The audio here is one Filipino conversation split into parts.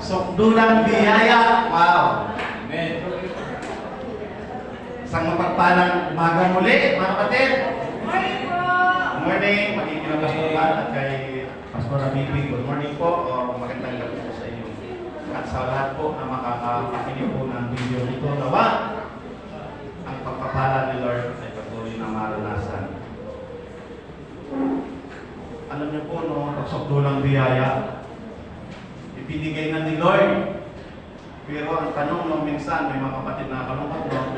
Sukdulang biyaya. Wow. Amen. Isang mapagpalang umaga muli, mga kapatid. Morning po! Good morning. Makikilamas po ba at kay Pastor Abibig. Good morning po. O magandang gabi po sa inyo. At sa lahat po na makakapakinig po ng video nito, nawa ang pagpapala ni Lord ay patuloy na maranasan. Alam niyo po, no, pagsukdulang biyaya, ibinigay na ni Lord. Pero ang tanong nung minsan, may mga kapatid na kalungkot, no?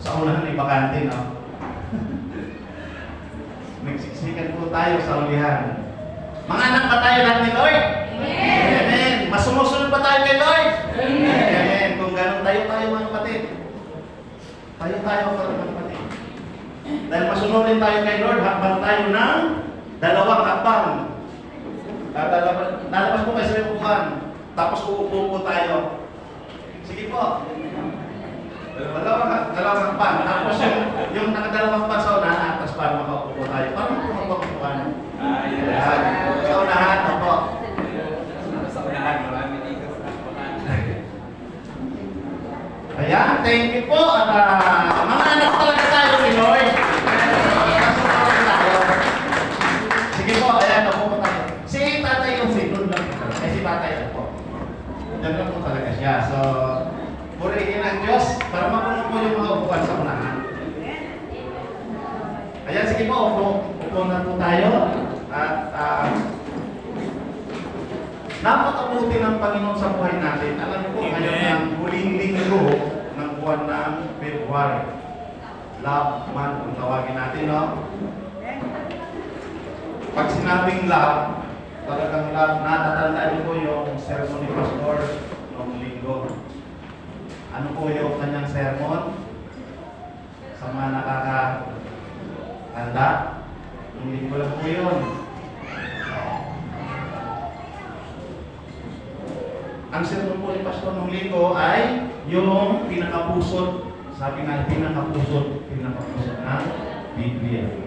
Sa unahan ay bakante, no? Nagsiksikan po tayo sa ulihan. Mga anak ba tayo lahat ni Lord? Amen! Amen! Masumusunod ba tayo kay Lord? Amen! Amen! Kung ganun tayo mga kapatid. Tayo mga kapatid. Dahil masunodin tayo kay Lord, hakbang tayo ng dalawang hakbang. Lalabas po kayo sa upuan. Tapos uupo po tayo. Sige po. Dalawang hakbang. Tapos yung nakadalawang hakbang sa unahan, tapos para makaupo po tayo. Paano po magpapupuan? Ayan. Sa unahan, opo. Sa unahan, marami dito sa unahan. Ayan, thank you po. At mga anak talaga tayo ni Lord. Sige po, ayan, upo po tayo. Si tatay yung sinun lang. Si tatay po. Diyan lang po talaga siya. So, purihin ang Diyos para mapuno po yung mga upuan sa unahan. Ayan, sige po, upo na po tayo. At napakabuti ng Panginoon sa buhay natin. Alam niyo po, ngayon ang huling linggo ng buwan ng February. Love month, kung tawagin natin, no? Pag sinabing love, talagang love, natatandaan niyo po yung sermon ni Pastor noong linggo. Ano po yung kanyang sermon? Sa mga nakakatanda, noong linggo lang po yun. Ang sermon po ni Pastor noong linggo ay yung pinakapusot, sabi nga, pinakapusot ng Biblia.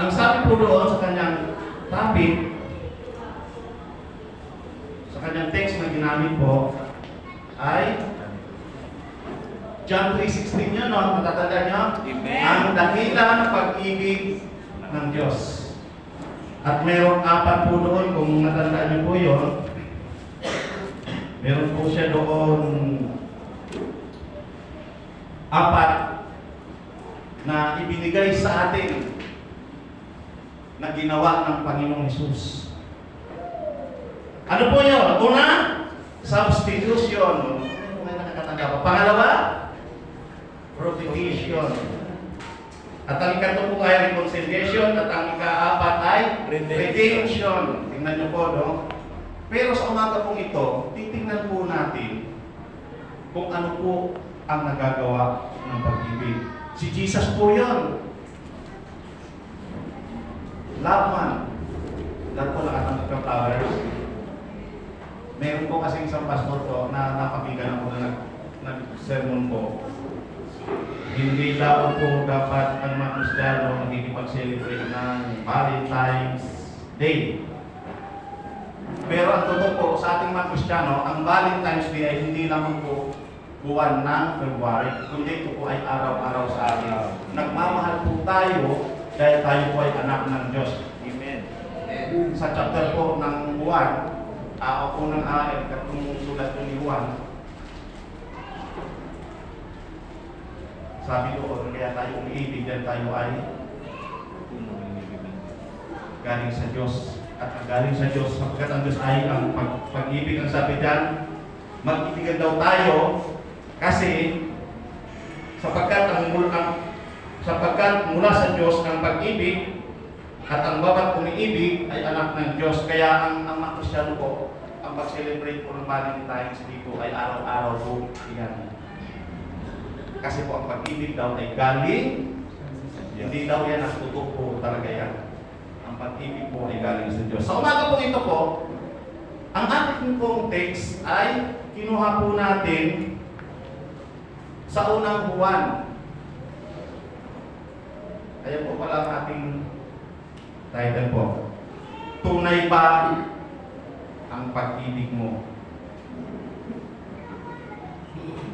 Ang sabi po doon sa kanyang topic, sa kanyang text na ginamit po, ay John 3:16 yun, no? Matatanda nyo? Amen. Ang dakilang pag-ibig ng Diyos. At mayroong apat po doon, kung natandaan niyo po yun, meron po siya doon apat na ibinigay sa atin na ginawa ng Panginoong Hesus. Ano po yun? Una, substitution. May nakakatanda pa. Pangalawa, propitiation. At ang ikato po ay reconciliation. At ang ikaapat ay redemption. Tingnan niyo po, no? Pero sa umaga pong ito, titingnan po natin kung ano po ang nagagawa ng pag-ibig. Si Jesus po yun. Love man. Lahat po nakatanggap ng flowers. Meron po kasing isang pastor po na napakinggan ako na nag-sermon po. Hindi daw po dapat ang mga Kristiyano nakikipag-celebrate ng Valentine's Day. Pero ang totoo po sa ating mga Kristiyano, ang Valentine's Day ay hindi lamang po buwan ng February, kundi ito po ay araw-araw sa atin. Nagmamahal po tayo dahil tayo po ay anak ng Diyos. Amen. Sa chapter po ng Juan, unang katong sulat po ni Juan, sabi doon, kaya tayo umiibig dahil tayo ay galing sa Diyos. At ang galing sa Diyos, sapagkat ang Diyos ay ang pag-ibig. Ang sabi dyan, mag-ibigan daw tayo kasi sapagkat mula sa Diyos ang pag-ibig at ang bawat umiibig ay anak ng Diyos. Kaya ang mga Kristiyano po, ang pag-celebrate po ng Valentine's Day po ay araw-araw po yan. Kasi po ang pag-ibig daw ay galing, hindi daw yan ang tutok po talaga yan. Ang pag-ibig po ay galing sa Diyos. Sa umaga po ito po, ang ating pong text ay kinuha po natin sa unang Juan. Ayan po pala ang ating title po. Tunay ba ang pag-ibig mo?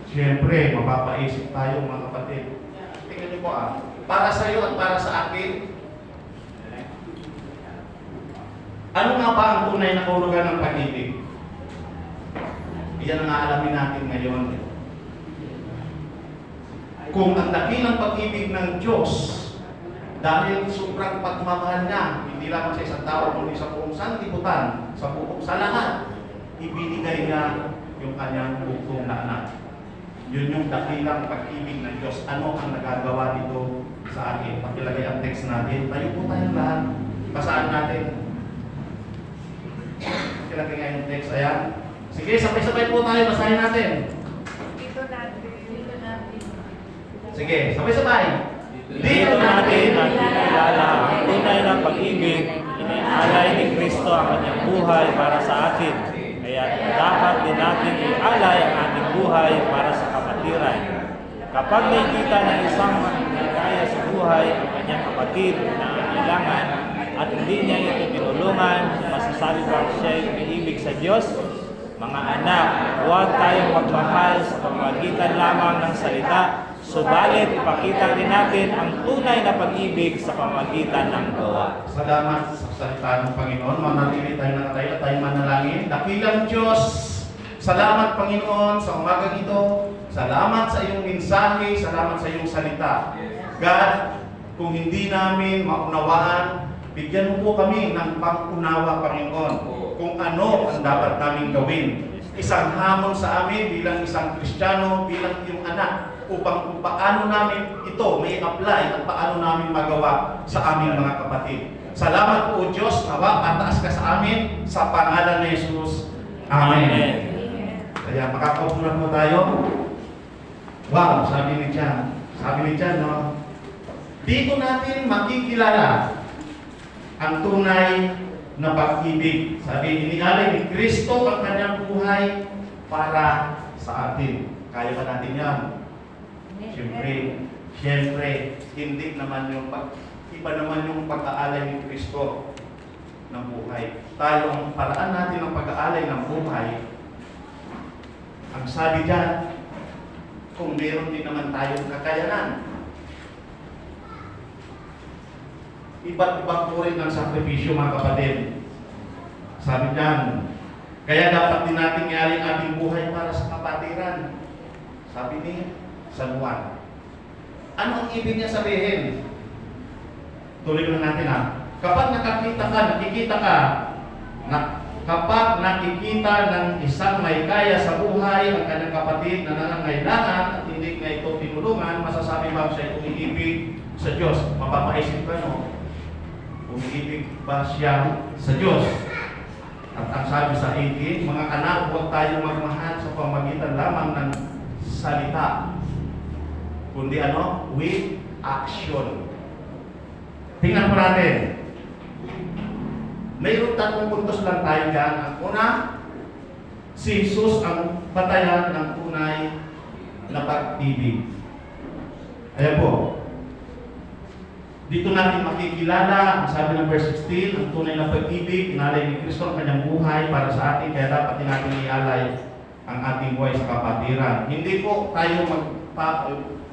Siyempre, mapapaisip tayo mga kapatid. Tingnan niyo po para sa iyo at para sa akin, ano nga ba ang tunay na kahulugan ng pag-ibig? Iyan ang aalamin natin ngayon. Kung ang dakilang pag-ibig ng Diyos, dahil sobrang pagmamahal niya, hindi lamang sa isang tao, kundi sa buong sanlibutan, sa lahat, ibinigay niya yung kanyang bugtong na anak. Yun yung dakilang pag-ibig ng Diyos. Ano ang nagagawa dito sa akin? Pakilagay ang text natin. Tayo po tayong lahat. Basaan natin. Pakilagay nga yung text. Ayan. Sige, sabay-sabay po tayo. Basahin natin. Dito natin. Dito natin. Sige, sabay-sabay. Dito natin nakikilala ang tunay na pag-ibig, inialay ni Kristo ang kanyang buhay para sa atin. Kaya dapat din natin ialay ang ating buhay para sa kapatiran. Kapag nakikita ng isang kaya sa buhay ang kanyang kapatid na kailangan at hindi niya ito tinulungan, masasabi bang siya ay umiibig sa Diyos? Mga anak, huwag tayong magmahal sa pamamagitan lamang ng salita, subalit ipakita rin natin ang tunay na pag-ibig sa pamamagitan ng gawa. Salamat sa salita ng Panginoon. Manatili tayo nakatayo at tayo manalangin. Dakilang Diyos, salamat Panginoon sa umagang ito. Salamat sa iyong mensahe, salamat sa iyong salita. God, kung hindi namin maunawaan, bigyan mo po kami ng pang-unawa, Panginoon, kung ano ang dapat naming gawin. Isang hamon sa amin bilang isang Kristiyano, bilang iyong anak, upang kung paano namin ito may apply at paano namin magawa sa aming mga kapatid. Salamat po, Diyos, nawa, pataas ka sa amin, sa pangalan ni Jesus. Amen. Kaya makakaupo na po tayo. Wow, sabi ni Jan, no? Dito natin makikilala ang tunay na pag-ibig. Sabi, inialay ni Kristo ang kanyang buhay para sa atin. Kaya ba natin yan? Siyempre, hindi naman iba naman yung pag-aalay ni Kristo ng buhay. Tayo, ang paraan natin ng pag-aalay ng buhay, ang sabi dyan, kung meron din naman tayong kakayanan. Iba't ibang uri ng sakripisyo, mga kapatid. Sabi dyan, kaya dapat din natin ialay ating buhay para sa kapatiran. Sabi ni San Juan. Ano ang ibig niya sabihin? Tuloy lang natin Kapag nakikita ng isang may kaya sa buhay ang kanyang kapatid na nangangailangan at hindi nga ito tinulungan, masasabi ba siya umiibig sa Diyos? Mapapaisip ka, no? Umiibig ba siya sa Diyos? At ang sabi sa 18, mga anak, huwag tayong magmahal sa pamagitan lamang ng salita, kundi with action. Tingnan po natin. Mayroon tatlong puntos lang tayo dyan. Ang una, si Jesus ang batayan ng tunay na pag-ibig. Ayan po. Dito natin makikilala, ang sabi ng verse 16, ang tunay na pag-ibig, inalay ni Kristo ang kanyang buhay para sa atin, kaya dapat din natin ialay ang ating buhay sa kapatiran. Hindi po tayo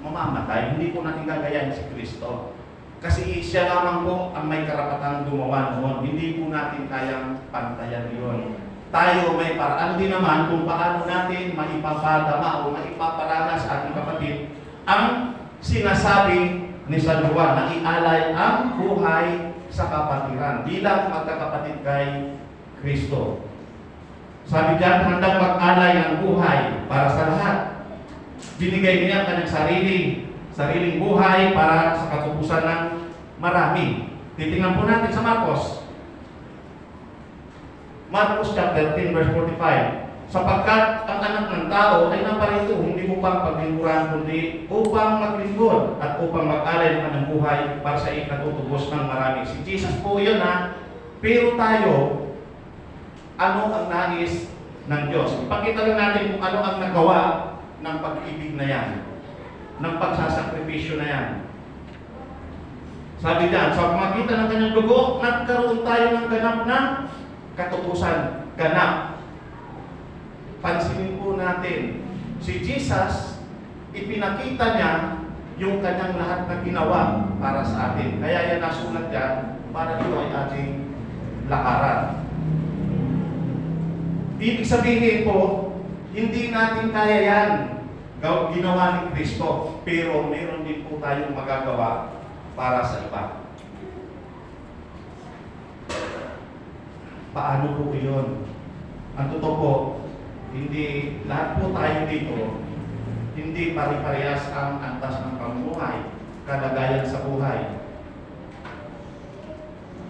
mamamatay, hindi po natin gagayahin si Kristo. Kasi siya lamang po ang may karapatang gumawa noon. Hindi po natin kayang pantayan yun. Tayo may paraan din naman kung paano natin maipapadama o maipaparana sa ating kapatid ang sinasabi ni San Juan na ialay ang buhay sa kapatiran bilang magkakapatid kay Kristo. Sabi diyan, handang mag-alay ng buhay para sa lahat. Binigay niya ang kanyang sariling buhay para sa katubusan ng marami. Titingnan po natin sa Marcos chapter 10 verse 45. Sapagkat ang anak ng tao ay naparito hindi upang paglingkuran kundi upang maglingkod at upang mag-alay ng kanyang buhay para sa ikatutubos ng marami. Si Jesus po yun pero tayo, ano ang nais ng Diyos? Ipakita lang natin kung ano ang nagawa ng pag-ibig na yan, ng pagsasakripisyo na yan. Sabi diyan, sa pamagitan ng kanyang dugo, nagkaroon tayo ng ganap na katutusan. Ganap. Pansinin po natin, si Jesus, ipinakita niya yung kanyang lahat na ginawa para sa atin. Kaya yan nasulat yan, para ito ay ating lakaran. Ibig sabihin po, hindi natin kaya yan ginawa ni Kristo, pero meron din po tayong magagawa para sa iba. Paano po yun? Ang totoo po, hindi lahat po tayo dito, hindi pare-parehas ang antas ng pamumuhay, kalagayan sa buhay.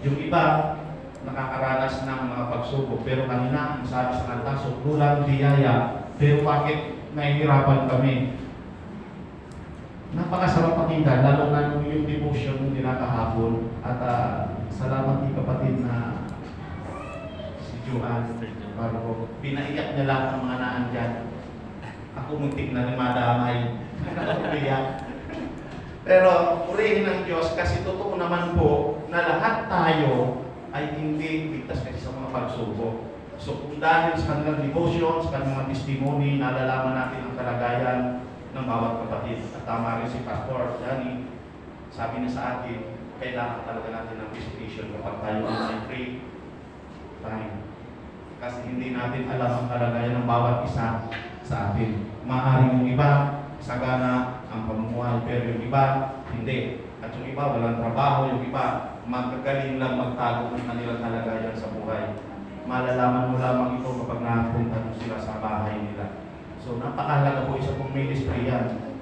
Yung iba, nakakaranas ng mga pagsubok, pero kanina, ang sabi sa kanta, sukulang biyaya, pero bakit nahihirapan kami? Napakasarap pakinggan, lalo na nung yung devotion nila kahapon. At salamat din kapatid na si Johan. Bago pinaiyak niya lahat ng mga naandyan. Ako muntik na madamay. Pero purihin ng Diyos kasi totoo naman po na lahat tayo ay hindi ligtas kasi sa mga pagsubok. So kung dahil sa kanilang devotion, sa kanilang mga testimony, nalalaman natin ang kalagayan ng bawat kapatid. At tama rin si Pastor Johnny, sabi niya sa atin, kailangan talaga natin ng visitation kapag tayo ay free time. Kasi hindi natin alam ang kalagayan ng bawat isa sa atin. Maaaring yung iba, sagana ang pamumuhay, pero yung iba, hindi. At yung iba, walang trabaho, yung iba, magagaling lang magtago ng kanilang kalagayan sa buhay. Malalaman mo lamang ito kapag napunta mo sila sa bahay nila. So, napakahalaga po isa pong ministry yan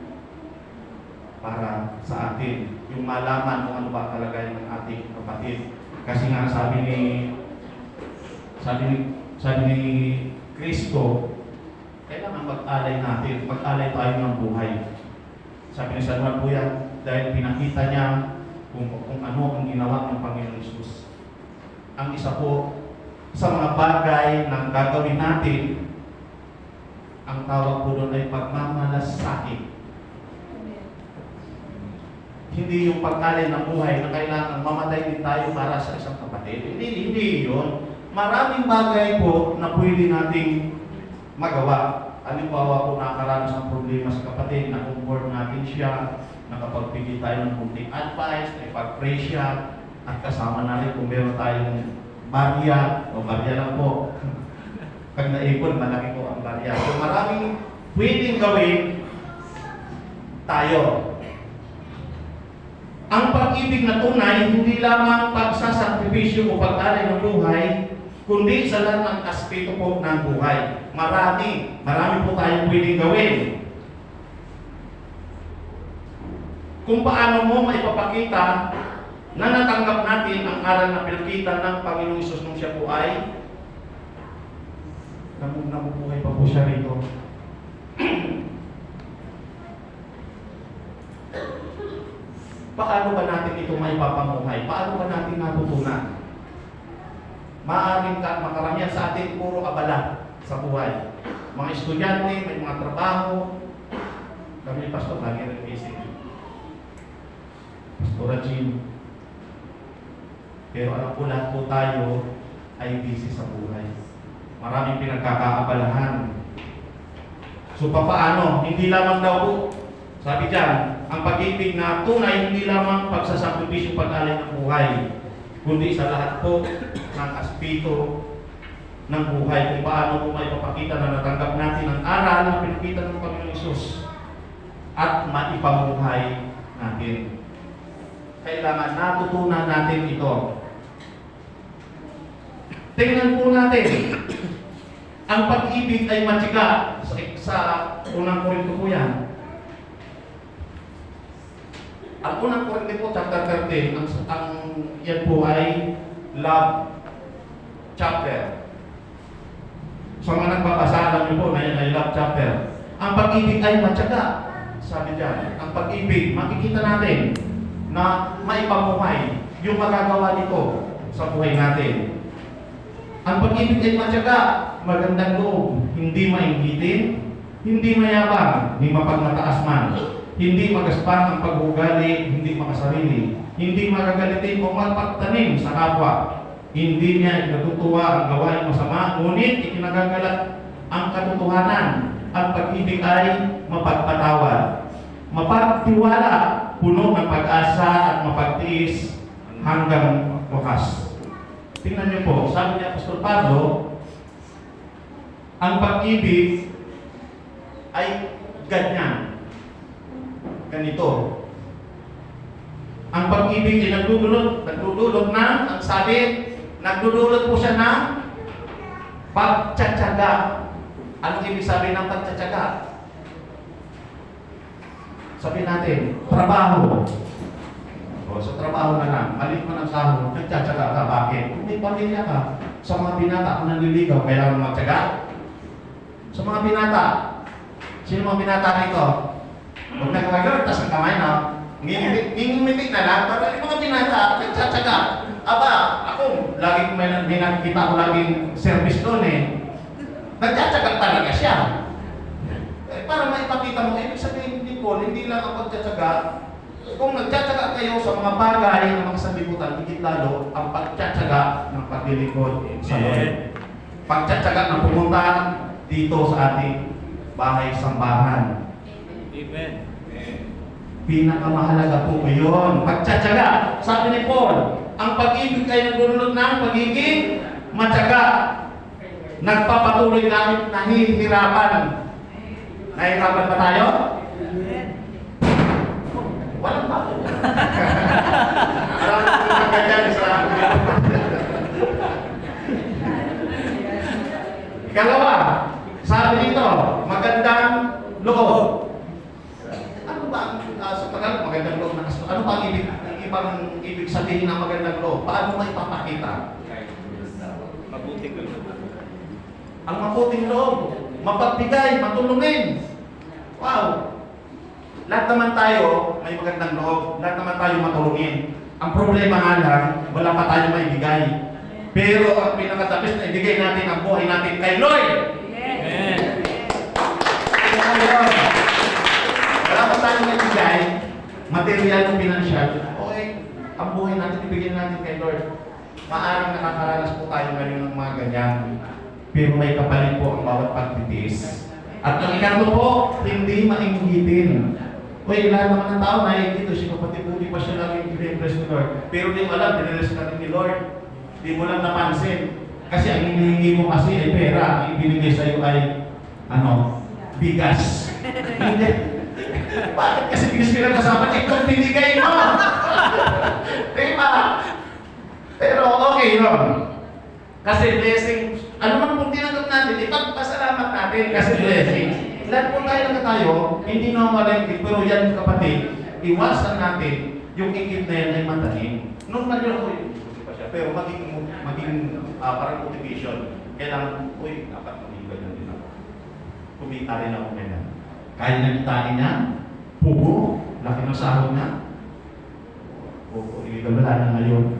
para sa atin. Yung malaman kung ano ba kalagayan ng ating kapatid. Kasi nga sabi ni Kristo, kailangan mag-alay natin, mag-alay tayo ng buhay. Sabi ni San Juan po yan, dahil pinakita niya kung ano ang ginawa ng Panginoon Jesus. Ang isa po sa mga bagay na gagawin natin, ang tawag po doon ay pagmamalasakit. Hindi yung pag-alay ng buhay na kailangan mamatay din tayo para sa isang kapatid. Hindi yun. Maraming bagay po na pwede nating magawa. Halimbawa po nakakaranas ng problema sa kapatid, na-comfort natin siya, nakapagbigay tayo ng kunting advice, nakipag-pray siya, at kasama na rin kung meron tayong barya, o barya lang po. Pag naipon, malaki po ang barya. So maraming pwedeng gawin tayo. Ang pag-ibig na tunay, hindi lamang pagsasakripisyo o pag-alay ng buhay, kundi sa lahat ng aspeto po ng buhay. Marami po tayong pwedeng gawin. Kung paano mo maipapakita na natanggap natin ang aral na pinakita ng Panginoong Hesus nung siya po ay namubuhay pa po siya rito. Paano ba natin ito maipapamuhay? Paano ba natin natutunan? Maaaring makaramihan sa atin puro abala sa buhay. Mga estudyante, may mga trabaho. Kami pastor, lagi rin busy. Pastor Jim. Pero alam po lahat po tayo ay busy sa buhay. Maraming pinagkakaabalahan. So paano? Hindi lamang daw po, sabi dyan, ang pag-ibig na tunay, hindi lamang pagsasakripisyo pag-alay ng buhay, kundi sa lahat po ng aspeto ng buhay, kung paano mo maipapakita na natanggap natin ang aral na pinakita ng Panginoon Hesus at maipamuhay natin. Kailangan natutunan natin ito. Tingnan po natin, ang pag-ibig ay matyaga sa unang Korinto po yan. Ang unang Korinto po, chapter 13, ang yan po ay love chapter. Sa mga nagbabasa, alam niyo po na yan ay love chapter. Ang pag-ibig ay matyaga. Sabi dyan, ang pag-ibig, makikita natin na maipamuhay yung magagawa nito sa buhay natin. Ang pag-ibig ay matyaga, magandang loob, hindi mainggitin, hindi mayabang, hindi mapagmataas man, hindi magaspang ang pag-uugali, hindi makasarili, hindi magagalitin o magpagtanim sa kapwa. Hindi niya natutuwa ang gawain masama, ngunit ikinagagalat ang katotohanan. Ang pag-ibig ay mapagpatawad, mapagtiwala, puno ng pag-asa at mapagtiis hanggang wakas. Tingnan niyo po, sabi ni Apostol Pablo, ang pag-ibig ay ganyan. Ganito. Ang pag-ibig ay nagdudulot ng, ang sabi, nagdudulot po siya ng pagtsatsaga. Anong ibig sabihin ng pagtsatsaga? Sabihin natin, trabaho. O, sa trabaho na lang, malit mo ng sahod, nagtsatsaga ka. Bakit? Kung may pamilya ka, sa mga binata kung nanliligaw, kailangan magtsaga? Sa mga binata, sino mga binata rito? Huwag na kawagawin, tas ang kamay na. Ngingimitik na lang, para yung mga binata, nagtsatsaga. Aba, ako, lagi ko may nakikita ko laging service doon eh. Nagtsatsaga talaga siya. Eh, para maipakita mo, ibig sabihin din po, hindi lang ang pagtsatsaga. Kung nagtsatsaga kayo sa mga bagay ng mga sanlibutan, higit lalo ang pagtsatsaga ng paglilingkod sa Lord. Pagtsatsaga ng pumunta dito sa ating bahay sambahan. Amen. Pinakamahalaga po yun. Pagtsatsaga. Sabi ni Paul, ang pag-ibig ay nagdudulot ng pagiging matyaga. Nagpapatuloy namin nahihirapan. Nahihirapan ba tayo? Walang pa. Maraming mga ganyan sa ikalawa, sabi dito, magandang loob. Ano ba ang sa Tagalog, magandang loob na kaso? Ano ba ang ibig sabihin ng magandang loob? Paano mo ipapakita? Mabuting loob. Ang mabuting loob, mapagbigay, matulungin. Wow! Lahat naman tayo may magandang loob, lahat naman tayo matulungin. Ang problema nga lang, wala pa tayo maibigay. Pero ang pinakatapos na ibigay natin ang buhay natin kay Lord. Amen. Wala pa tayo maibigay, material o pinansyal. Okay, ang buhay natin ibigay natin kay Lord. Maaaring nakakaranas po tayo ngayon ng mga ganyan. Pero may kapalit po ang bawat pagtitiis. At ang ikalmo po, hindi mainggitin. Uy, lahat naman ng tao naiingit dito. Si kapatid po, di pa siya lang i-impress ni Lord. Pero di mo alam, dinres ka rin ni Lord. Di mo lang napansin. Kasi ang hinihingi mo kasi ay pera. Ang ibinigay sa'yo ay, bigas. Hindi. Bakit kasi bigas ka lang kasama? Ikaw binigay mo! Diba? Pero okay yun. Kasi blessing, ano man kung tinanggap natin, ipagpasalamat natin kasi blessing. Lahat po tayo na tayo, hindi na malengkit, pero yan kapatid, iwasan natin yung ikip na yan ay matanim. Nung nagyan ko yun, pero maging parang motivation. Kailangan, dapat mag-ibig na din ako. Kumita rin ako ganyan. Kaya nagitain niya, pugo, laki ng sahod niya. Wala na ngayon.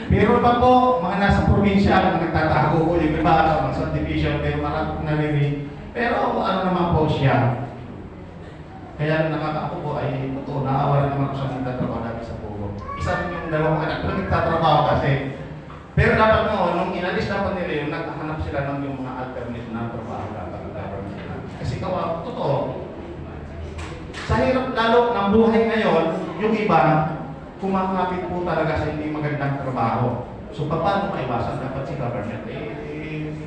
Pero pa po, mga nasa probinsya, nagtatago ko yung iba sa mga subdivision, pero marami kong narinig. Pero ano naman po siya. Kaya nakakaako po ay totoo, naawa rin naman ko sa mga nagtatrabaho natin sa Pugo. Isa rin yung dalawang anak na nagtatrabaho kasi. Pero dapat mo, nung inalis dapat nila yun, naghahanap sila ng yung mga alternate na trabaho dapat nila. Kasi kawa, totoo. Sa hirap lalo ng buhay ngayon, yung iba, kumakapit po talaga sa hindi magandang trabaho. So, paano maiwasan? Dapat si government,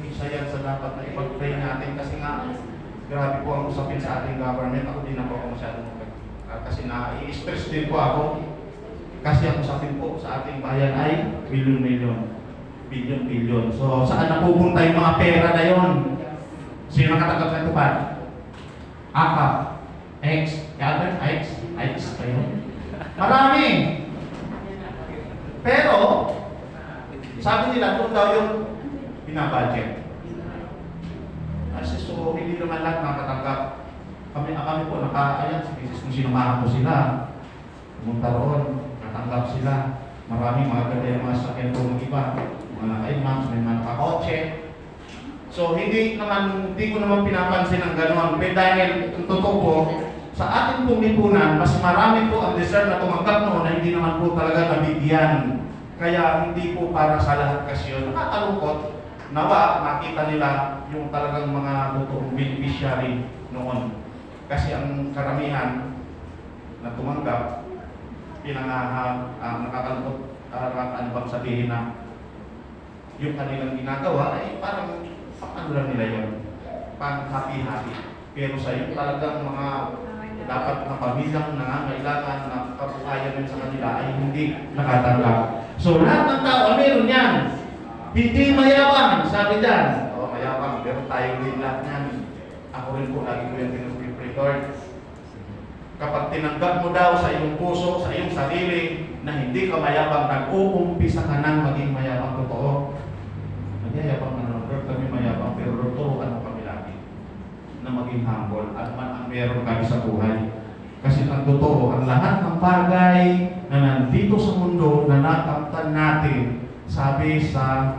isa yan sa dapat na ipag-pray natin kasi nga, grabe po ang usapin sa ating government. Ako din ako masyadong kasi na-i-stress din po ako. Kasi ang usapin po sa ating bayan ay bilyon-bilyon. Bilyon-bilyon. So, saan napupunta yung mga pera na yon? Sino nakatanggap na ito pa? AKA, X, Albert, X kayo. Marami. Pero, sabi nila, kung daw yung binabudget. Kasi so, hindi naman lahat makatanggap. Kami po, ayan, kung sinamahan ko sila, pumunta roon, natanggap sila. Maraming mga ganda yung mga sakyan po ng iba. Mga naka-imams, may mga naka-kotse. So, hindi ko naman pinapansin ang gano'n. Pero dahil, totoo po, sa ating pong lipunan, mas marami po ang deserve na tumanggap noon na hindi naman po talaga nabigyan. Kaya hindi po para sa lahat kasi yun. Nakakalungkot, nawa makita nila yung talagang mga totoong beneficiary noon. Kasi ang karamihan na tumanggap, nakakalungkot, ano bang sabihin na yung kanilang ginagawa ay parang ano lang nila yun, pang happy-happy. Pero sa yung talagang mga dapat na pamilyang nangangailangan na kabuhayan din sa kanila ay hindi nakatanggap. So lahat ng tao, meron yan. Hindi mayabang, sabi dyan. O, mayabang, pero tayo din lahat yan. Ako rin po, lagi ko yung pinag-record. Kapag tinanggap mo daw sa iyong puso, sa iyong sarili, na hindi ka mayabang, nag-uumpisa ka nang maging mayabang totoo. Magyayabang na Lord, kami mayabang, pero Lord, turuan mo kami lagi na maging humble at man ang meron kami sa buhay. Kasi ang totoo, ang lahat ng bagay na nandito sa mundo na nakamtan natin, sabi sa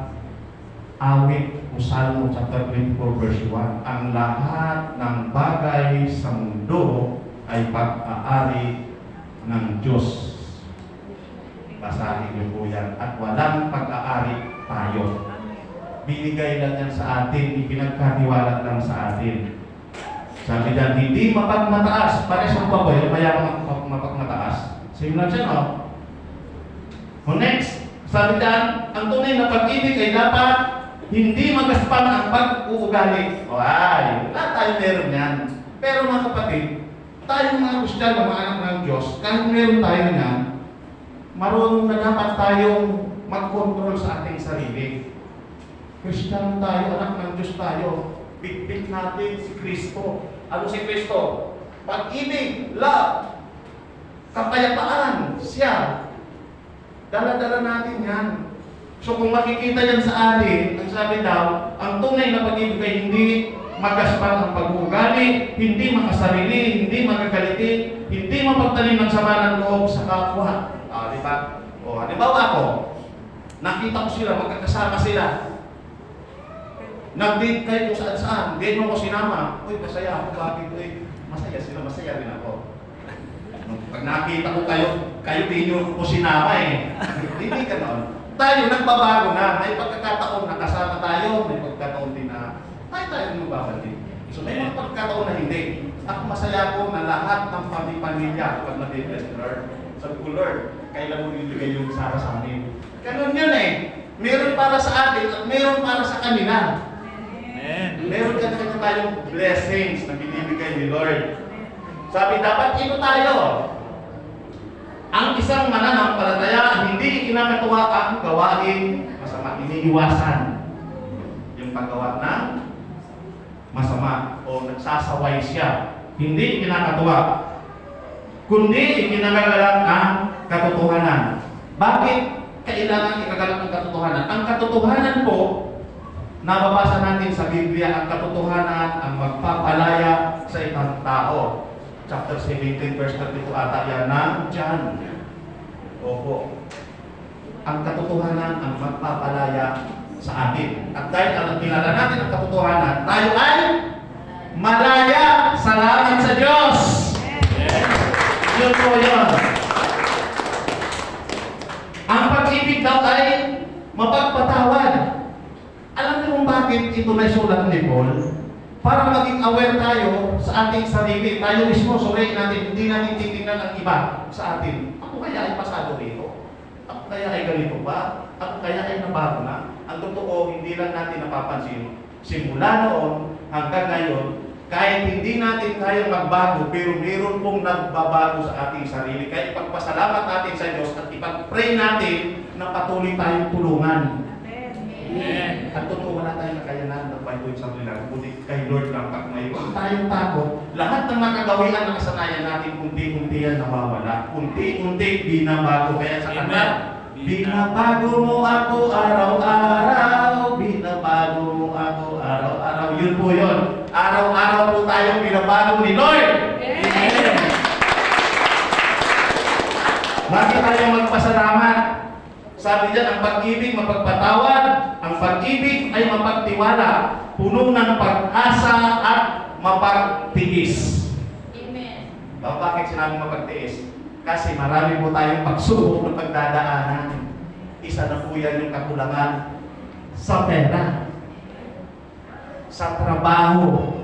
awit o Salmo chapter 24 verse 1, ang lahat ng bagay sa mundo ay pag-aari ng Diyos. Basahin niyo po yan. At walang pag-aari tayo. Binigay lang yan sa atin, ipinagkatiwala lang sa atin. Sabi dyan, hindi mapagmataas. Pares ang baboy, mayroong mapagmataas. Same lang siya, no? Next, sabi dyan, ang tunay na pag-ibig ay dapat hindi magaspang ang pag-uugali. O ay, lahat tayo meron yan. Pero mga kapatid, tayong mga Kristiyano, mga anak ng Diyos, kahit meron tayo yan, marunong na dapat tayong mag-control sa ating sarili. Kristiyano tayo, anak ng Diyos tayo. Bitbit natin si Kristo. Ano si Kristo? Pag-ibig, love, kapayapaan, siya. Dala-dala natin yan. So kung makikita yan sa atin, ang sabi daw, ang tunay na pag-ibig ay hindi magaspang ang pag-uugali, hindi makasarili, hindi magagalitin, hindi mapagtanim ng sama ng loob sa kapwa. Di ba? O, halimbawa ako, nakita ko sila, magkakasama sila. Nag-date kayo kung saan-saan, date mo ko sinama. Uy, masaya ako, bakit? Uy, masaya sila, masaya rin ako. Pag nakita ko kayo din nyo ko sinama eh. Hindi ka noon. Tayo, nagbabago na. May pagkakataon na kasama tayo, may pagkakataon din na tayo magbabalik. So may mga pagkakataon na hindi. Ako masaya ko na lahat ng pamilya pag nag-bless ni Lord. Sabi ko, Lord, kailan mo ibigay yung Sara sa amin? Ganun yun eh. Meron para sa atin at meron para sa kanila. Meron kanya tayong blessings na binibigay ni Lord. Sabi, dapat ito tayo. Ang isang mananampalataya, hindi ikinakatuwa ang gawain masama, iniiwasan. Yung paggawa ng masama o nagsasaway siya. Hindi ikinakatuwa, kundi ikinagagalak ang katotohanan. Bakit kailangan ikagalak ang katotohanan? Ang katotohanan po, nababasa natin sa Biblia, ang katotohanan ang magpapalaya sa ibang tao. Chapter 17, verse 32 ata yan ng John. Opo. Ang katotohanan ang magpapalaya sa atin. At dahil alam kilala natin ang katotohanan, tayo ay malaya. Salamat sa Diyos! Yun po yun. Ang pag-ibig daw ay mapagpatawad. Alam niyo kung bakit ito na sulat ni Paul? Para maging aware tayo sa ating sarili. Tayo mismo, suriin natin, hindi natin titingnan ang iba sa atin. Ako kaya ay pasado rito? Ako kaya ay ganito ba? Ako kaya ay nabago na? Ang totoo, hindi lang natin napapansin. Simula noon hanggang ngayon, kahit hindi natin kayang magbago, pero meron pong nagbabago sa ating sarili. Kaya ipagpasalamat natin sa Diyos at ipag-pray natin na patuloy tayong tulungan. Amen. At totoo, wala tayong nakayanan ng Bible sa kanila. Kundi kay Lord lang pagmayo. Kung tayong takot, lahat ng nakagawian na kasanayan natin, unti-unti yan nawawala. Unti-unti binabago. Kaya sa kanta, binabago mo ako araw-araw, binabago mo ako araw-araw. Yun po yun. Araw-araw po tayong binabago ni Lord. Amen. Bakit tayo magpasalamat? Sabi diyan, ang pag-ibig mapagpatawad, ang pag-ibig ay mapagtiwala, puno ng pag-asa at mapagtiis. Amen. Bakit sinabi mapagtiis? Kasi marami po tayong pagsubok na pagdadaanan. Isa na po yan yung kakulangan sa pera, sa trabaho,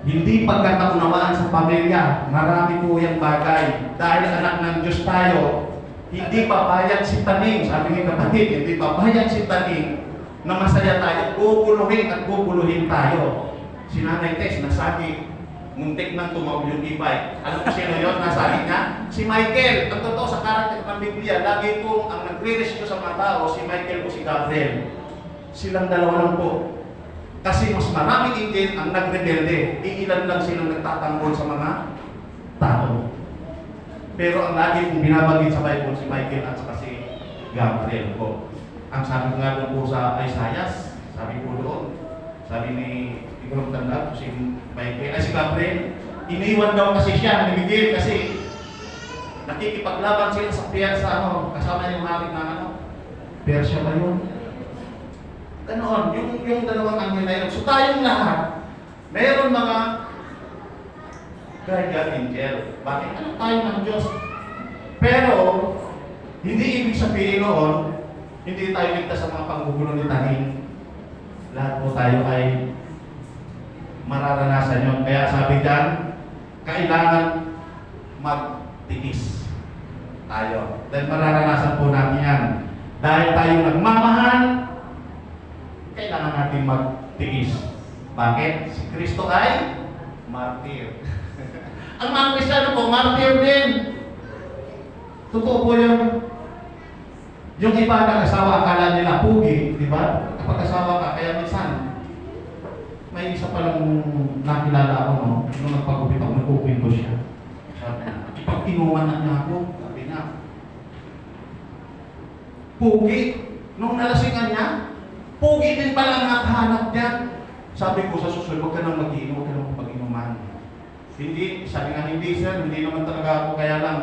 hindi pagkakaunawaan sa pamilya. Marami po yung bagay. Dahil anak ng Diyos tayo, hindi papayag si Taning. Sabi ng kapatid, hindi papayag si Taning na masaya tayo. Guguluhin at guguluhin tayo. Si Nanay Tess, nasabi, muntik nang tumawag yung e-bike. Alam mo sino yun? Nasabi niya? Si Michael. Ang totoo sa karakter ng Biblia, lagi po ang nagre-rescue sa mga tao, si Michael o si Gabriel. Silang dalawa lang po. Kasi mas maraming inggit ang nagrebelde. Iilan lang silang nagtatanggol sa mga tao. Pero ang lagi kong binabanggit sa Bible, si Michael at saka si Gabriel po. Ang sabi ko nga doon po sa Isaiah, sabi po doon, sabi ni Igor Tandab, si Michael, ay si Gabriel, iniwan daw kasi siya, ni Miguel, kasi nakikipaglaban sila sa piyansa, kasama yung hari na Persia ba yun? Ganoon, yung dalawang angel na yun. So tayong lahat, mayroon mga guardian angel. Bakit? Ano tayo ng Diyos? Pero, hindi ibig sabihin noon, hindi tayo ligtas sa mga panggugulo ni Taning. Lahat po tayo ay mararanasan yun. Kaya sabi dyan, kailangan magtiis tayo. Dahil mararanasan po natin yan. Dahil tayo nagmamahal, kailangan natin magtiis. Bakit? Si Kristo ay martir. Ang mga Kristiyano po, martir din. Totoo po yun. Yung iba nag-asawa, akala nila pugi, di ba? Kapag asawa ka, kaya minsan, may isa palang nakilala ako, nung nagpagupit ako, nag-open ko siya. Sabi na, ipag-inuman na niya ako. Sabi niya, pugi. Nung nalasingan niya, pugi din pala ang nakahanap niya. Sabi ko sa susunod, huwag ka nang mag-inom, huwag ka nang mag-inuman. Hindi, sabi nga hindi sir, hindi naman talaga ako, kaya lang,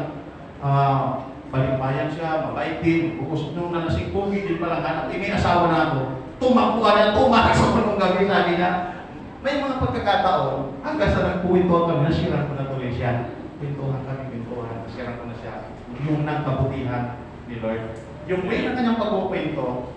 balikbayan siya, mabait din. Ukusok nung nalasing pugi din pala hanap. May asawa na ako. Tumakbo niya, tumakas ako nung gabi, sabi niya. May mga pagkakataon, hanggang sa nagpuwento kami, nasiran ko na tuloy siya. Pintuhan kami, nasiran ko na siya. Yung nagkabutihan ni Lord. Yung way na kanyang pagkukwento,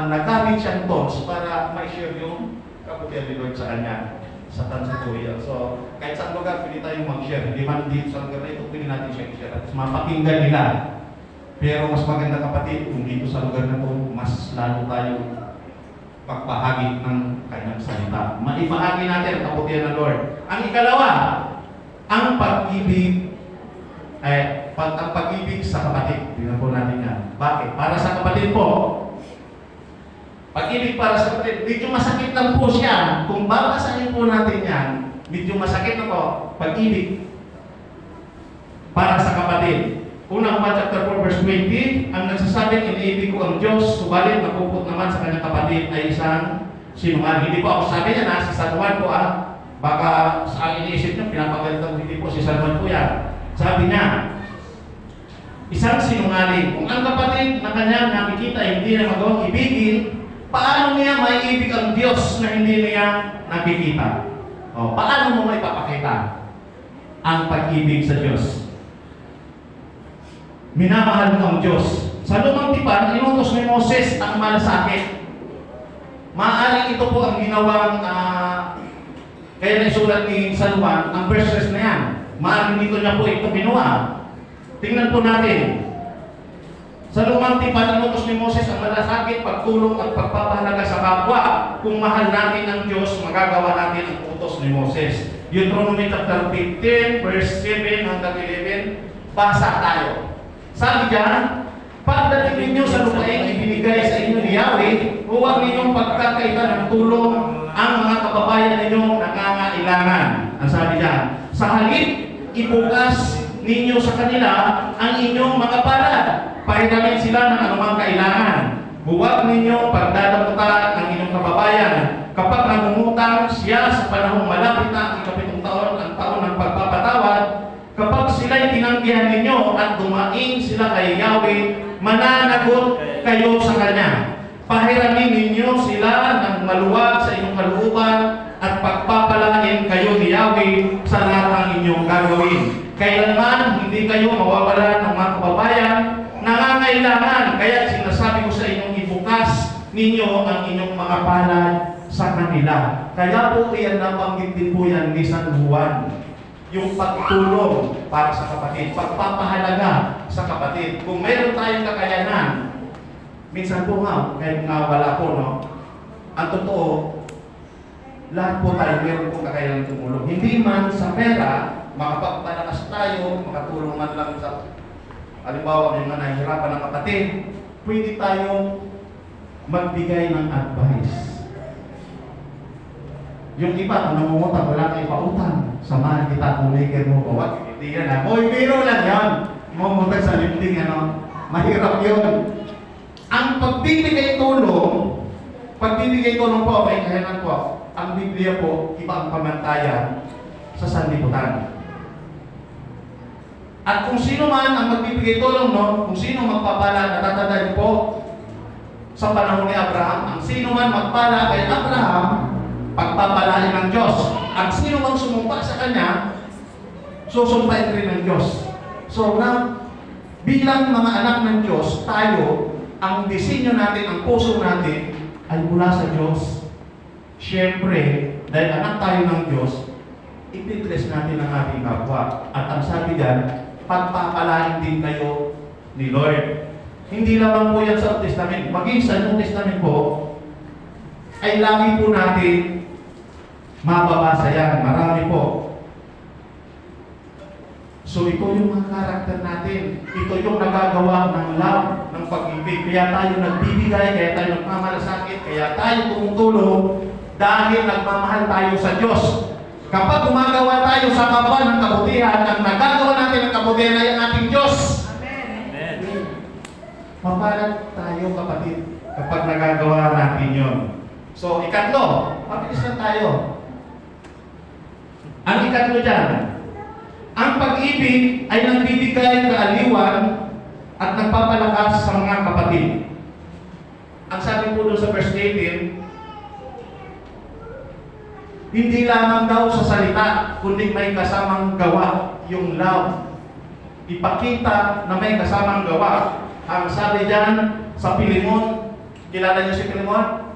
nagamit siyang tools para ma-share yung kabutihan ni Lord sa kanya sa Tanzania. So, kahit saan lugar, pwede tayong mag-share. Hindi man dito sa lugar na ito, pwede natin siya i-share. At mapakinggan nila. Pero mas maganda kapatid, kung dito sa lugar na ito, mas lalo tayong pagbahagi ng kanyang salita. Maibahagi natin ang kabutihan ng Lord. Ang ikalawa, ang pag-ibig ang pag-ibig sa kapatid. Tingnan po natin yan. Bakit? Para sa kapatid po. Pag-ibig para sa kapatid, medyo masakit lang po siya. Kung babasahin po natin yan, medyo masakit na po. Pag-ibig para sa kapatid. Unang chapter 4 verse 20, ang nagsasabing iniibig ko ang Diyos, subalit napupot naman sa kanyang kapatid ay isang sinungaling. Hindi po ako sabi niya na si San Juan po baka sa iniisip niyo, pinapagalitan hindi po si San Juan po yan. Sabi niya, isang sinungaling. Kung ang kapatid na kanyang nakikita hindi na magawang ibigin, paano niya maiibig ang Diyos na hindi niya nakikita? Paano mo maipapakita ang pag-ibig sa Diyos? Minamahal mo ang Diyos. Sa lumang tipan, inutos ni Moses ang malasakit. Maaaring ito po ang ginawang kaya naisulat ni San Juan, ang verses na yan. Maaaring dito niya po ito ginawa. Tingnan po natin. Sa lumang tipan, inutos ni Moses ang malasakit, pagtulong at pagpapahalaga sa kapwa. Kung mahal natin ang Diyos, magagawa natin ang utos ni Moses. Deuteronomy chapter 15, verse 7 hanggang 11. Basa tayo. Sabi dyan, pagdating ninyo sa lupain ibinigay sa inyo ni Yahweh, huwag ninyong pagkakaita ng tulong ang mga kababayan ninyong nangangailangan. Ang sabi dyan, sa halip, ibukas ninyo sa kanila ang inyong mga palad. Pahiramin sila ng anumang kailangan. Huwag ninyong pagdadamutan ang inyong kababayan. Kapag nangungutang siya sa panahong malapit na ang 7 taon, ang taon ng pagpapatawad, kapag sila'y tinanggihan ninyo at dumaing sila kay Yahweh, mananagot kayo sa Kanya. Pahiramin ninyo sila ng maluwag sa inyong kalooban at pagpapalain kayo ni Yahweh kailanman hindi kayo mawawala ng mga kababayan nangangailangan. Kaya sinasabi ko sa inyong ibukas ninyo ang inyong mga palad sa kanila. Kaya po iyan nabanggit din po yan ni San Juan. Yung pagtulong para sa kapatid, pagpapahalaga sa kapatid. Kung meron tayong kakayanan, minsan po nga, kahit nga wala po, no? Ang totoo, lahat po tayo meron po kakayanan tumulong. Hindi man sa pera, makapagpalakas tayo, makatulong man lang sa, halimbawa, yung mga nahihirapan ng kapatid, pwede tayong magbigay ng advice. Yung iba, kung namumutang, wala kang ipautang. Samahan kita, kumigil mo ko. Hindi yan ha. Hoy, biro lang yan. Mamutang sa lifting, ano. Mahirap yun. Ang pagbibigay tulong po, may kahanan po. Ang Biblia po, iba ang pamantayan sa sanlibutan. At kung sino man ang magbibigay tulong, no, kung sino magpapala, natatandaan po, sa panahon ni Abraham, ang sino man magpala kay Abraham, pagpapalain ng Diyos. Ang sino mang sumumpa sa Kanya, susumpain rin ng Diyos. So na, bilang mga anak ng Diyos, tayo, ang disenyo natin, ang puso natin, ay mula sa Diyos. Siyempre, dahil anak tayo ng Diyos, ititres natin ang ating kapwa. At ang sabi dyan, pagpapalain din kayo ni Lord. Hindi lamang po yan sa Old Testament. Maging sa New Testament po, ay lagi po natin mababasa yan. Marami po. So ito yung mga karakter natin. Ito yung nagagawa ng love, ng pag-ibig. Kaya tayo nagbibigay, kaya tayo nagmamalasakit, kaya tayo tumutulong dahil nagmamahal tayo sa Diyos. Kapag gumagawa tayo sa kapwa ng kabutihan, ang nagagawa natin ng kabutihan ay ang ating Diyos. Amen. Mapalad tayo, kapatid, kapag nagagawa natin yun. So, ikatlo, mabilis lang tayo. Ang ikatlo dyan, ang pag-ibig ay nagbibigay kaaliwan at nagpapalakas sa mga kapatid. Ang sabi po doon sa verse 18, hindi lamang daw sa salita, kundi may kasamang gawa, yung love. Ipakita na may kasamang gawa. Ang sabi dyan sa Pilimon, kilala niyo si Pilimon?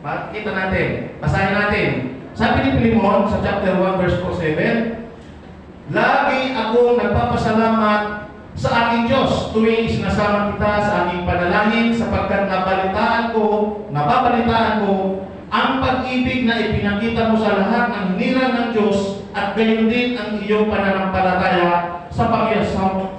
Makita natin, basahin natin. Sabi ni Pilimon sa chapter 1 verse 4-7, lagi akong nagpapasalamat sa aking Diyos tuwing sinasama kita sa aking panalangin sapagkat nababalitaan ko ang pag-ibig na ipinakita mo sa lahat ng hinirang ng Diyos at gayon din ang iyong pananampalataya sa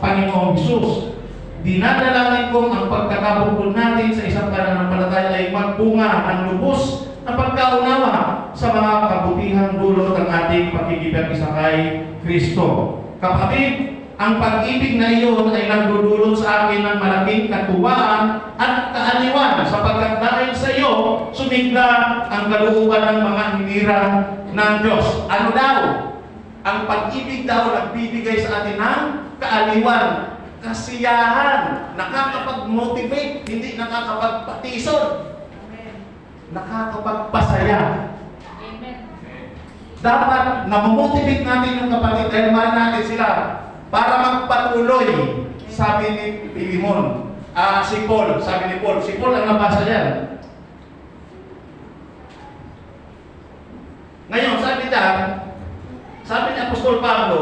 Panginoong Hesus. Dinadalangin kong ang pagkakabukod natin sa isang pananampalataya ay magbunga ng lubos na pagkaunawa sa mga kabutihang dulot ng ating pakikipag-isa kay Kristo. Kapatid, ang pag-ibig na iyon ay nagdudulot sa akin ng malaking katuwaan at kaaliwan sapagkat dahil sa iyo, sumigla ang kalooban ng mga hinirang ng Diyos. Ano daw? Ang pag-ibig daw nagbibigay sa atin ng kaaliwan, kasiyahan, nakakapag-motivate, hindi nakakapagpatison, nakakapagpasaya. Amen. Dapat namomotivate natin yung kapatid dahil mahal natin sila para magpatuloy. Sabi ni Pilimon, si Paul, sabi ni Paul, si Paul ang nabasa yan. Ngayon, sabi ni Apostol Pablo,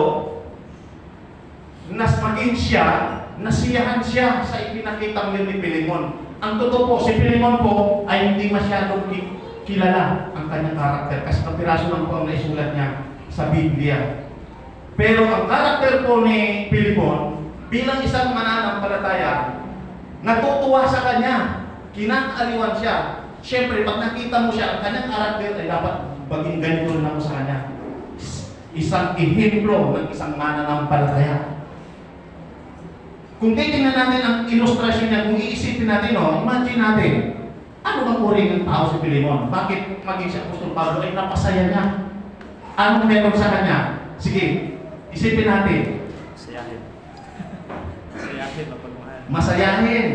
maging siya, nasiyahan siya sa ipinakitang ni Pilimon. Ang totoo po, si Pilimon po ay hindi masyadong kilala ang kanyang karakter kasi kapiraso lang po ang naisulat niya sa Biblia. Pero ang karakter po ni Pilimon, bilang isang mananampalataya, natutuwa sa kanya, kinakaaliwan siya. Siyempre, pag nakita mo siya, ang kanyang karakter ay dapat maging ganito lang sa kanya. Isang ehemplo ng isang mananampalataya. Kung titingnan natin ang ilustrasyon niya, kung iisipin natin, imagine natin, ano bang uri ng tao si Pilimon? Bakit maging si Apostol Pablo ay napasaya niya? Anong meron sa kanya? Sige, isipin natin. Masayahin. Masayahin na pagmahal. Masayahin.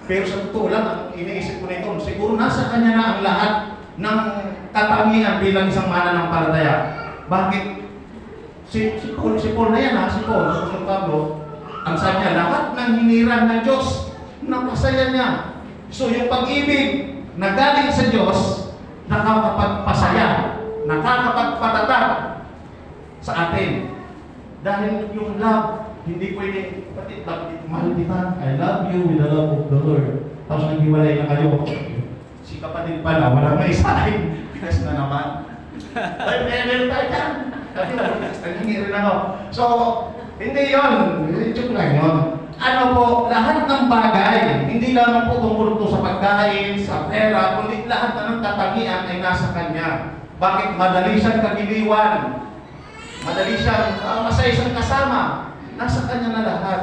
Pero sa totoo lang, ang iniisip ko nito, siguro nasa kanya na ang lahat ng katangian bilang isang mananampalataya. Bakit? Si Paul na yan ha, si Paul, si Pablo, ang sabi niya, lahat ng hiniran ng Diyos, napasaya niya. So yung pag-ibig na galing sa Diyos, nakakapagpasaya, nakakapagpatatag sa atin. Dahil yung love, hindi pwede, pati love, mahal kita, I love you with the love of the Lord. Tapos naghiwalay na kayo, si kapatid pala, walang may sahin, bigas na naman. Ay, meron tayo dyan. Kasi naghingi rin ako. So, hindi yun. Joke lang yun. Ano po, lahat ng bagay, hindi lamang po tungkol ito sa pagkain, sa pera, kundi lahat na ng katangian ay nasa Kanya. Bakit? Madali siyang kagiliwan. Madali siyang masaya siyang kasama. Nasa Kanya na lahat.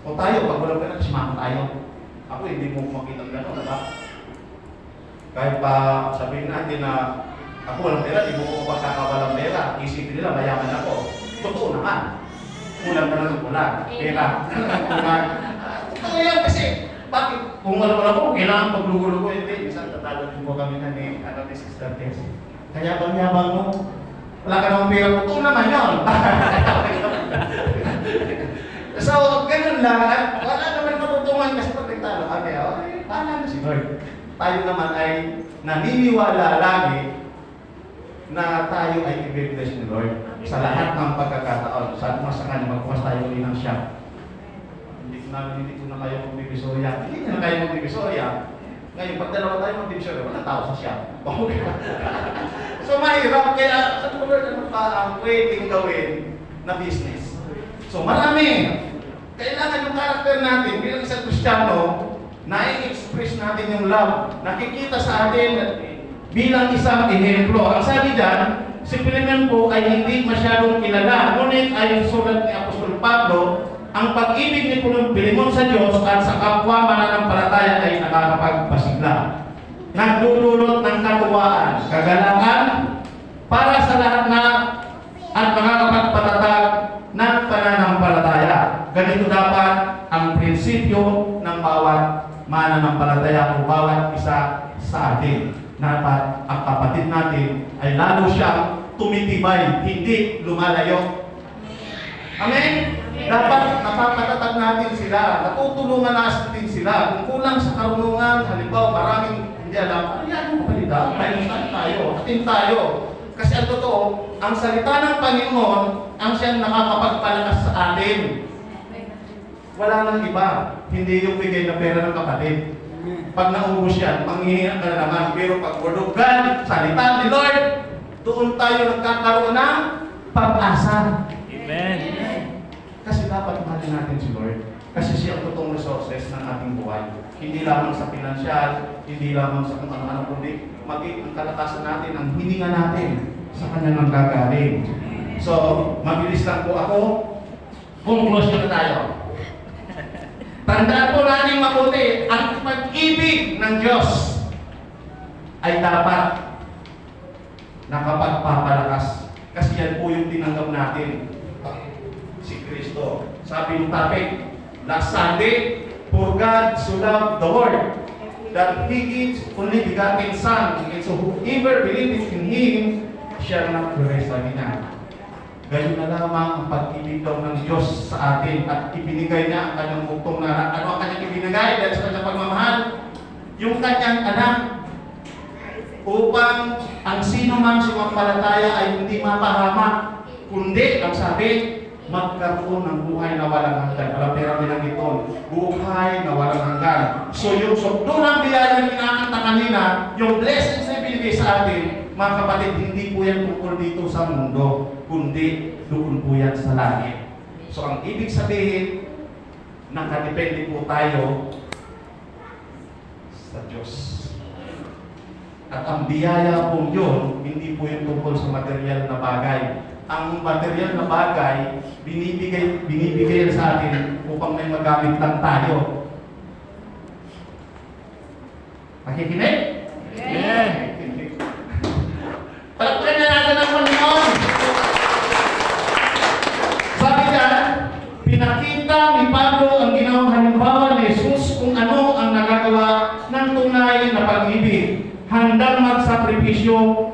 O tayo, pag walang ganun, simama tayo. Ako, hindi mo makita ng gano'n, diba? Kahit pa sabihin natin na ako walang pera, di mo ko pagkakawalang pera. Isipin nila, mayaman ako. Totoo naman. Kulang na lang ng kulang. Pera. Kulang. Totoo yan kasi, bakit? Kung wala ko, kailangan paglugo-lugo. Hindi, isang tatalo din po kami na ni Sister Tess. Kaya bang yabang mo? Wala ka namang pera. Totoo naman yun. So, ganun lang. Wala naman matutungan kasi pag nagtalo kami. Okay, paano na si Lord? Tayo naman ay naniniwala lagi na tayo ay i-bless ni Lord sa lahat ng pagkakataon. Sabi mo sa kanya, magpumas tayo uli ng siya. Hindi ko na kayo magbibisorya. Hindi na kayo magbibisorya. Ngayon, pag dalawa tayo magbibisorya, wala tao sa siya. So, mahirap. Kaya, sa Lord, ano pa ang pwedeng gawin na business? So, marami. Kailangan yung karakter natin bilang isang Kristiyano, na-i-express natin yung love. Nakikita sa atin bilang isang ehemplo. Ang sabi dyan, si Philemon po ay hindi masyadong kilala. Ngunit ayon sulat ni Apostol Pablo, ang pag-ibig ni Philemon sa Diyos at sa kapwa mananampalataya ay nakakapagpasigla. Nagdudulot ng katuwaan, kagalangan para sa lahat na at nakakapagpatatag ng pananampalataya. Ganito dapat ang prinsipyo ng bawat mananampalataya o bawat isa sa atin. Dapat ang kapatid natin ay lalo siyang tumitibay, hindi lumalayo. Amen? Dapat napapatatag natin sila, natutulungan natin sila. Kung kulang sa karunungan, halimbawa maraming hindi alam, ano mo palita? Atin tayo. Kasi ang totoo, ang salita ng Panginoon ang siyang nakakapagpalakas sa atin. Wala nang iba, hindi yung bigay na pera ng kapatid. Pag naubos yan, manghihinga ka na naman. Pero pag walugan, salita ni Lord, doon tayo nagkakaroon ng pag-asa. Amen. Kasi dapat mahalin natin si Lord. Kasi siya ang totoong resources ng ating buhay. Hindi lamang sa pinansyal, hindi lamang sa kung ano-ano, kundi maging ang kalakasan natin, ang hininga natin sa kanya nang gagaling. So, mabilis lang po ako. Conclusion na tayo. Tandaan po natin mabuti, ang pag-ibig ng Diyos ay dapat nakapagpapalakas. Kasi yan po yung tinanggap natin. Si Kristo. Sabi ng topic, last Sunday, for God so loved the world that He gives only begotten Son, and so whoever believes in Him shall not perish. Sabi niya. Ganyan na lamang ang pag-ibig daw ng Diyos sa atin at ibinigay niya ang kanyang buktong na ano ang kanyang ibinigay dahil sa kanyang pagmamahal? Yung kanyang anak upang ang sino mang sumampalataya ay hindi mapahamak, kundi ang sabi, magkaroon ng buhay na walang hanggan. Alam pera bilang ito, buhay na walang hanggan. So yung sukdulang biyaya na kinakanta kanina, yung blessings na ibinigay sa atin, mga kapatid, hindi po yan tungkol dito sa mundo, kundi doon po yan sa langit. So ang ibig sabihin, nakadepende po tayo sa Diyos. At ang biyaya po yun, hindi po yung tungkol sa material na bagay. Ang material na bagay, binibigay sa atin upang may magamit lang tayo. Makikinig? Amen. Palagpakan na natin ang Panginoon. Sabi niya, pinakita ni Pablo ang ginawang halimbawa ni Jesus kung ano ang nagagawa ng tunay na pag-ibig. Handang magsakripisyo